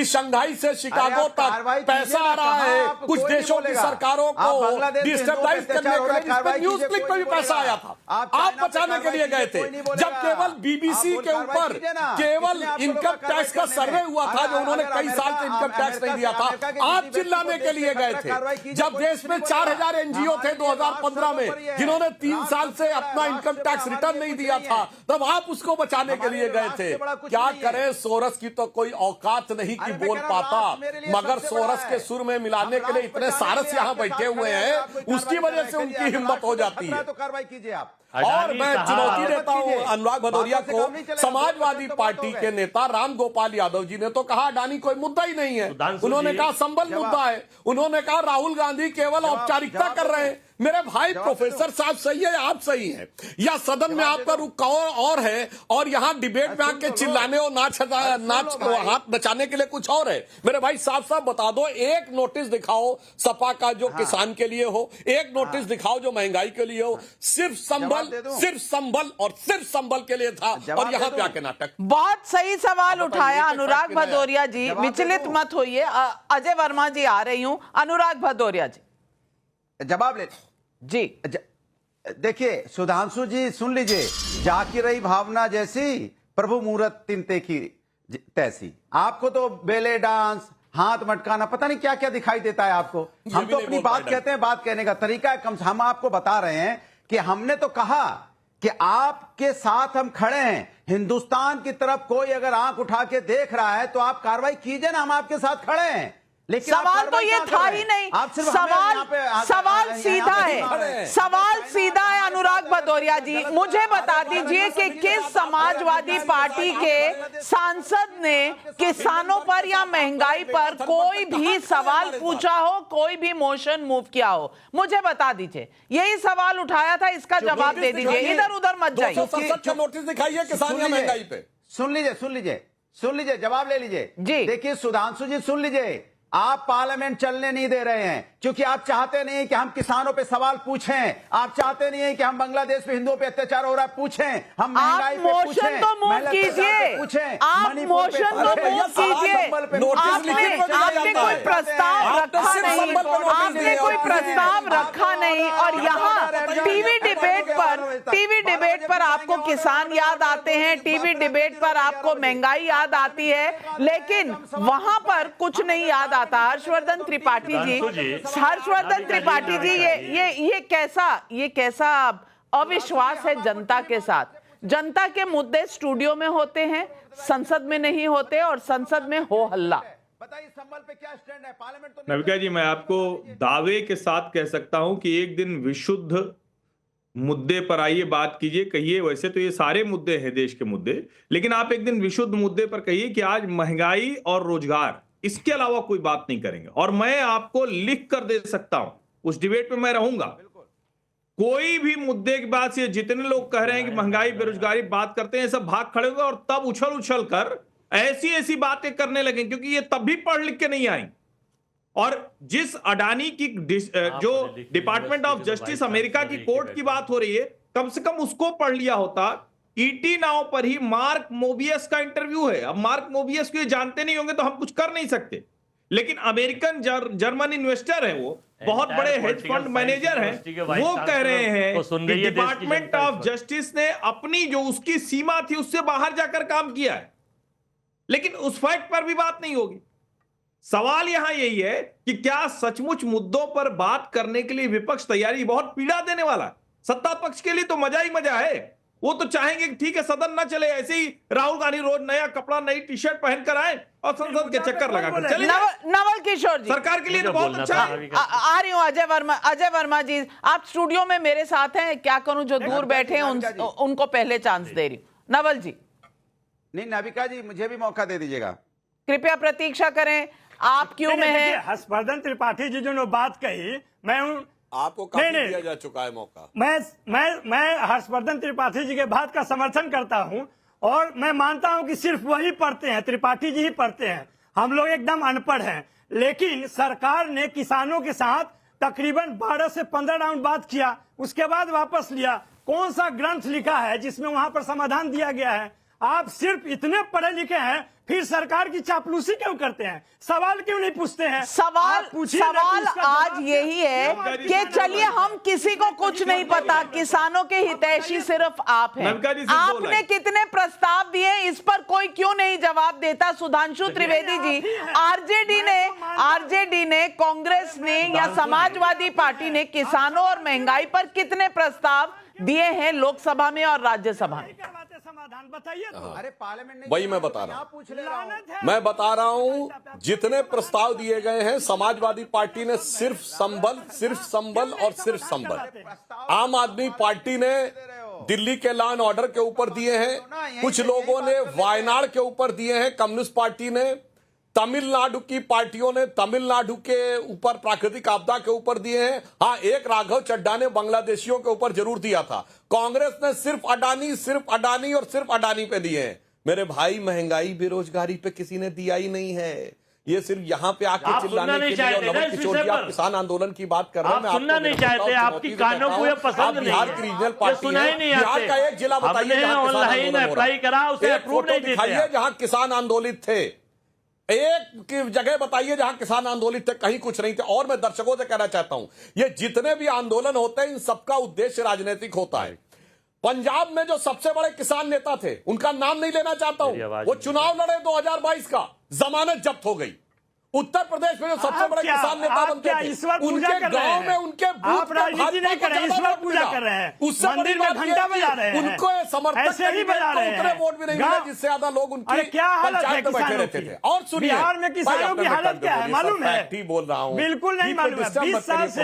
कि शंघाई से शिकागो तक पैसा आ रहा है, कुछ देशों की सरकारों को डिस्टेबलाइज करने के लिए, जिस पर न्यूज क्लिक पर भी पैसा आया था, आप बचाने के लिए गए थे। जब केवल बीबीसी के ऊपर केवल इनकम टैक्स का सर्वे हुआ था, जो उन्होंने कई साल से इनकम टैक्स नहीं दिया था, आप चिल्लाने के लिए गए थे। जब देश में 4000 एनजीओ थे 2015 में, जिन्होंने 3 साल से अपना इनकम टैक्स रिटर्न नहीं दिया था, तब आप उसको बचाने के लिए गए थे। क्या करें, सोरस की तो कोई औकात नहीं कि बोल पाता, मगर सोरस के सुर में मिलाने के लिए इतने सारस यहां बैठे हुए हैं, उसकी वजह से उनकी हिम्मत हो जाती है। तो कार्रवाई कीजिए आप। और मैं चुनौती देता हूं अनुराग भदौरिया को। समाजवादी पार्टी के नेता राम गोपाल यादव जी ने तो कहा अडानी कोई मुद्दा ही नहीं है, उन्होंने कहा संबल मुद्दा है, उन्होंने कहा राहुल गांधी केवल औपचारिकता कर रहे हैं। मेरे भाई प्रोफेसर साहब सही है, आप सही हैं, या सदन में आपका रुख और है, और यहां डिबेट में आके चिल्लाने और नाच हाथ बचाने के लिए कुछ और है। मेरे भाई साफ साफ बता दो, एक नोटिस दिखाओ सपा का जो किसान के लिए हो, एक नोटिस दिखाओ जो महंगाई के लिए हो। सिर्फ संबल और सिर्फ संबल के लिए था, और यहां पे आके नाटक। बहुत सही सवाल उठाया अनुराग भदौरिया जी, विचलित मत होइए। अजय वर्मा जी आ रही हूं। अनुराग भदौरिया जी जवाब ले जी। देखिए सुधांशु जी सुन लीजिए, जाकी रही भावना जैसी प्रभु मूरत तिनते की तैसी। आपको तो बेले डांस, हाथ मटकाना, पता नहीं क्या क्या दिखाई देता है आपको। हम तो अपनी बात कहते हैं, बात कहने का तरीका है कम से। हम आपको बता रहे हैं कि हमने तो कहा कि आपके साथ हम खड़े हैं। हिंदुस्तान की तरफ कोई अगर आंख उठा के देख रहा है तो आप कार्रवाई कीजिए ना, हम आपके साथ खड़े हैं। लेकिन सवाल तो ये था ही नहीं। सवाल सीधा है, सवाल सीधा है। अनुराग भदौरिया जी मुझे बता दीजिए कि किस समाजवादी पार्टी के सांसद ने किसानों पर या महंगाई पर कोई भी सवाल पूछा हो, कोई भी मोशन मूव किया हो, मुझे बता दीजिए। यही सवाल उठाया था, इसका जवाब दे दीजिए, इधर उधर मत जाइए। नोटिस दिखाइए किसान या महंगाई पे। सुन लीजिए, जवाब ले लीजिए जी। देखिए सुधांशु जी सुन लीजिए, आप पार्लियामेंट चलने नहीं दे रहे हैं क्योंकि आप चाहते नहीं कि हम किसानों पे सवाल पूछें, आप चाहते नहीं कि हम बांग्लादेश में हिंदुओं पे अत्याचार हो रहा है पूछें, हम महंगाई पे पूछें, तो मूव कीजिए, आप मोशन तो मूव कीजिए। आपने कोई प्रस्ताव रखा नहीं, आपने कोई प्रस्ताव रखा नहीं, और यहाँ टीवी डिबेट पर आपको किसान याद आते हैं, टीवी डिबेट पर आपको महंगाई याद आती है, लेकिन वहां पर कुछ नहीं याद आता। हर्षवर्धन त्रिपाठी जी, ये कैसा अविश्वास है जनता के साथ। जनता के मुद्दे स्टूडियो में होते हैं, संसद में नहीं होते, और संसद में हो हल्ला। बताइए संबल पे क्या स्टैंड है? पार्लियामेंट तो नविका जी, मैं आपको दावे के साथ कह सकता हूं कि एक दिन विशुद्ध मुद्दे पर आइए, बात कीजिए, कहिए। वैसे तो ये सारे मुद्दे हैं देश के मुद्दे, लेकिन आप एक दिन विशुद्ध मुद्दे पर कहिए कि आज महंगाई और रोजगार, इसके अलावा कोई बात नहीं करेंगे। और मैं आपको लिख कर दे सकता हूं, उस डिबेट में मैं रहूंगा। कोई भी मुद्दे की बात से जितने लोग कह रहे हैं कि महंगाई बेरोजगारी बात करते हैं, सब भाग खड़े होंगे और तब उछल कर ऐसी बातें करने लगे, क्योंकि ये तब भी पढ़ लिख के नहीं आई। और जिस अडानी की जो डिपार्टमेंट ऑफ जस्टिस अमेरिका की कोर्ट की बात हो रही है, कम से कम उसको पढ़ लिया होता। ईटी नाउ पर ही मार्क मोबियस का इंटरव्यू है। अब मार्क मोबियस को ये जानते नहीं होंगे तो हम कुछ कर नहीं सकते, लेकिन अमेरिकन जर्मन इन्वेस्टर है, वो बहुत बड़े हेज फंड मैनेजर हैं, वो कह रहे हैं कि डिपार्टमेंट ऑफ जस्टिस ने अपनी जो उसकी सीमा थी उससे बाहर जाकर काम किया है, लेकिन उस फैक्ट पर भी बात नहीं होगी। सवाल यहां यही है कि क्या सचमुच मुद्दों पर बात करने के लिए विपक्ष तैयारी? बहुत पीड़ा देने वाला। सत्ता पक्ष के लिए तो मजा ही मजा है, वो तो चाहेंगे कि ठीक है सदन ना चले, ऐसे ही राहुल गांधी रोज नया कपड़ा नई टी शर्ट पहनकर आए और संसद के चक्कर लगाकर चले। नवल किशोर जी, सरकार के लिए तो बहुत अच्छा है। आ रही हूँ अजय वर्मा जी, आप स्टूडियो में मेरे साथ हैं, क्या करूं, जो दूर बैठे हैं उनको पहले चांस दे रही हूं। नवल जी। नहीं नाविका जी, मुझे भी मौका दे दीजिएगा, कृपया प्रतीक्षा करें। आप क्यों में हैं? हर्षवर्धन त्रिपाठी जी जो बात कही, मैं आपको काफी दिया जा चुका है मौका। मैं हर्षवर्धन त्रिपाठी जी के बात का समर्थन करता हूं, और मैं मानता हूं कि सिर्फ वही पढ़ते हैं, त्रिपाठी जी ही पढ़ते हैं, हम लोग एकदम अनपढ़ हैं। लेकिन सरकार ने किसानों के साथ तकरीबन 12 से 15 राउंड बात किया, उसके बाद वापस लिया। कौन सा ग्रंथ लिखा है जिसमें वहां पर समाधान दिया गया है? आप सिर्फ इतने पढ़े लिखे हैं, फिर सरकार की चापलूसी क्यों करते हैं? सवाल क्यों नहीं पूछते हैं? सवाल आज यही है कि चलिए हम किसी को कुछ नहीं पता, किसानों के हितैषी सिर्फ आप हैं। आपने कितने प्रस्ताव दिए इस पर कोई क्यों नहीं जवाब देता? सुधांशु त्रिवेदी जी, आरजेडी ने, कांग्रेस ने या समाजवादी पार्टी ने किसानों और महंगाई पर कितने प्रस्ताव दिए हैं लोकसभा में और राज्यसभा में? समाधान बताइए तो। अरे पार्लियामेंट वही मैं बता रहा हूं, मैं बता रहा हूं जितने प्रस्ताव दिए गए हैं समाजवादी पार्टी ने सिर्फ संबल और सिर्फ संबल। आम आदमी पार्टी ने दिल्ली के लॉ एंड ऑर्डर के ऊपर दिए हैं, कुछ लोगों ने वायनाड के ऊपर दिए हैं, कम्युनिस्ट पार्टी ने, तमिलनाडु की पार्टियों ने तमिलनाडु के ऊपर प्राकृतिक आपदा के ऊपर दिए हैं। हाँ, एक राघव चड्ढा ने बांग्लादेशियों के ऊपर जरूर दिया था। कांग्रेस ने सिर्फ अडानी और सिर्फ अडानी पे दिए हैं। मेरे भाई, महंगाई बेरोजगारी पे किसी ने दिया ही नहीं है। ये सिर्फ यहाँ पे आके चिल्लाने के लिए और नमक किशोर जी आप किसान आंदोलन की बात कर रहे हैं। आप सुनना नहीं चाहते, आपकी कानों को ये पसंद नहीं है। बिहार की रीजनल पार्टी सुना ही नहीं, बिहार का एक जिला बताइए ऑनलाइन अप्लाई करा, उसे अप्रूव नहीं दिखाइए जहां किसान आंदोलित थे। एक जगह बताइए जहां किसान आंदोलित थे, कहीं कुछ नहीं थे। और मैं दर्शकों से कहना चाहता हूं, ये जितने भी आंदोलन होते हैं इन सबका उद्देश्य राजनीतिक होता है। पंजाब में जो सबसे बड़े किसान नेता थे, उनका नाम नहीं लेना चाहता हूं, वो चुनाव लड़े 2022 का, जमानत जब्त हो गई। उत्तर प्रदेश में जो सबसे बड़े किसान नेता बनते थे, उनके गांव में उनके आप राजनीति नहीं कर रहे हैं, ईश्वर पूजा कर रहे हैं, उससे मंदिर में घंटा बजा रहे हैं, उनको समर्थक ऐसे ही बजा रहे हैं, उतने वोट भी नहीं मिले जिससे ज्यादा लोग उनकी क्या हालत है पंचायत में बैठे रहते थे। और सुनिए, बिहार में किसानों की हालत क्या है मालूम है? बोल रहा हूँ, बिल्कुल नहीं मालूम है। 20 साल से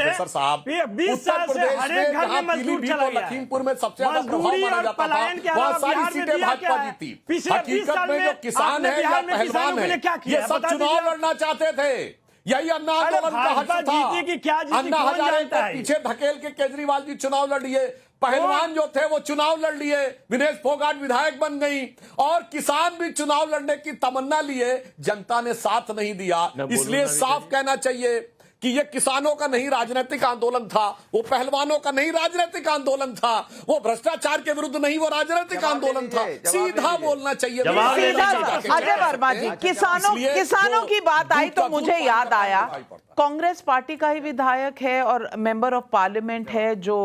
हर एक घर में मजदूर चला गया, लखीमपुर में सबसे ज्यादा प्रभाव माना जाता था, वहाँ सारी सीटें भाजपा जीती। हकीकत में जो किसान है या पहलवान है, ये सब चुनाव लड़ना चाहते थे। यही अन्ना आंदोलन का हक था। अन्ना हजारे को पीछे धकेल के केजरीवाल जी चुनाव लड़ लिए, पहलवान जो थे वो चुनाव लड़ लिए, विनेश फोगाट विधायक बन गई, और किसान भी चुनाव लड़ने की तमन्ना लिए, जनता ने साथ नहीं दिया। इसलिए साफ कहना चाहिए कि ये किसानों का नहीं राजनीतिक आंदोलन था, वो पहलवानों का नहीं राजनीतिक आंदोलन था, वो भ्रष्टाचार के विरुद्ध नहीं, वो राजनीतिक आंदोलन था। सीधा बोलना चाहिए। अजय वर्मा जी, किसानों की बात आई तो मुझे याद आया, कांग्रेस पार्टी का ही विधायक है और मेंबर ऑफ पार्लियामेंट है जो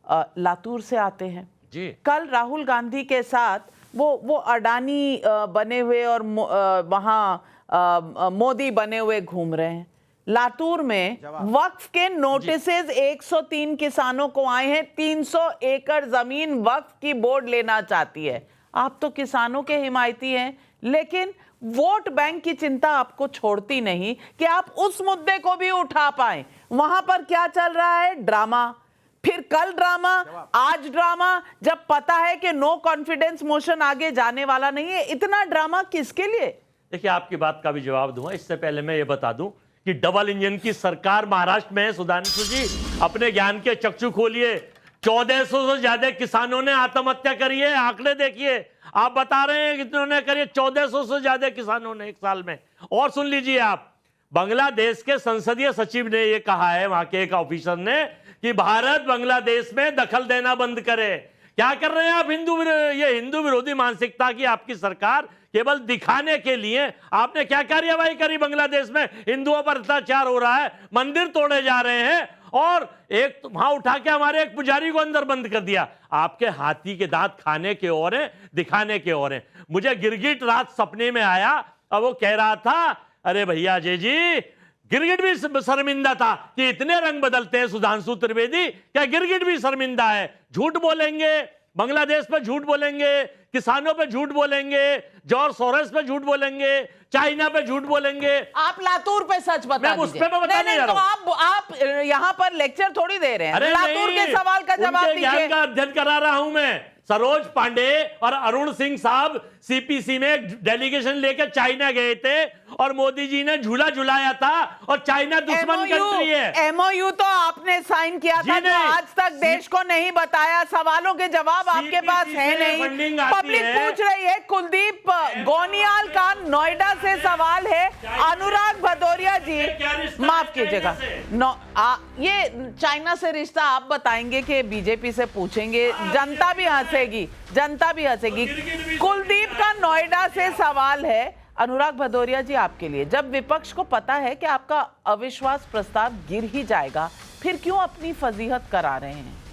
लातूर से आते हैं जी। कल राहुल गांधी के साथ वो अडानी बने हुए और वहां मोदी बने हुए घूम रहे हैं। लातूर में वक्फ के नोटिसेज 103 किसानों को आए हैं। 300 एकड़ जमीन वक्फ की बोर्ड लेना चाहती है। आप तो किसानों के हिमायती हैं, लेकिन वोट बैंक की चिंता आपको छोड़ती नहीं कि आप उस मुद्दे को भी उठा पाए। वहां पर क्या चल रहा है? ड्रामा, फिर कल ड्रामा, आज ड्रामा, जब पता है कि नो कॉन्फिडेंस मोशन आगे जाने वाला नहीं है। इतना ड्रामा किसके लिए? देखिए, आपकी बात का भी जवाब दूंगा। इससे पहले मैं ये बता दूं कि डबल इंजन की सरकार महाराष्ट्र में है। सुधांशु जी, अपने ज्ञान के चक्षु खोलिए। 1400 से ज्यादा किसानों ने आत्महत्या करी है। आंकड़े देखिए, आप बता रहे हैं कितनों ने करी है? 1400 से ज्यादा किसानों ने एक साल में। और सुन लीजिए आप, बांग्लादेश के संसदीय सचिव ने यह कहा है, वहां के एक ऑफिसर ने, कि भारत बांग्लादेश में दखल देना बंद करे। क्या कर रहे हैं आप? ये हिंदू विरोधी मानसिकता की आपकी सरकार केवल दिखाने के लिए आपने क्या कार्यवाही करी? बांग्लादेश में हिंदुओं पर अत्याचार हो रहा है, मंदिर तोड़े जा रहे हैं, और एक वहां उठा के हमारे एक पुजारी को अंदर बंद कर दिया। आपके हाथी के दांत खाने के और हैं, दिखाने के और हैं। मुझे गिरगिट रात सपने में आया, अब वो कह रहा था, अरे भैया अजय जी, गिरगिट भी शर्मिंदा था कि इतने रंग बदलते हैं सुधांशु त्रिवेदी, क्या गिरगिट भी शर्मिंदा है? झूठ बोलेंगे, बांग्लादेश पे झूठ बोलेंगे, किसानों पे झूठ बोलेंगे, जॉर्ज सोरोस पे झूठ बोलेंगे, चाइना पे झूठ बोलेंगे। आप लातूर पे सच बता दीजिए। उस पे नहीं, तो आप यहाँ पर लेक्चर थोड़ी दे रहे हैं। लातूर के सवाल का जवाब दीजिए। ज्ञान का अध्ययन करा रहा हूं मैं। सरोज पांडे और अरुण सिंह साहब सीपीसी में डेलीगेशन लेकर चाइना गए थे, और मोदी जी ने झूला झुलाया था, और चाइना दुश्मन कंट्री है। एमओयू तो आपने साइन किया था, जो आज तक देश को नहीं बताया। सवालों के जवाब आपके पास है नहीं। पब्लिक पूछ रही है। कुलदीप गोनियाल का नोएडा से सवाल है। अनुराग भदौरिया जी, माफ कीजिएगा, ये चाइना से रिश्ता आप बताएंगे कि बीजेपी से पूछेंगे? जनता भी हंसेगी, जनता भी हंसेगी। कुलदीप का नोएडा से सवाल है अनुराग भदौरिया जी आपके लिए, जब विपक्ष को पता है कि आपका अविश्वास प्रस्ताव गिर ही जाएगा, फिर क्यों अपनी फजीहत करा रहे हैं?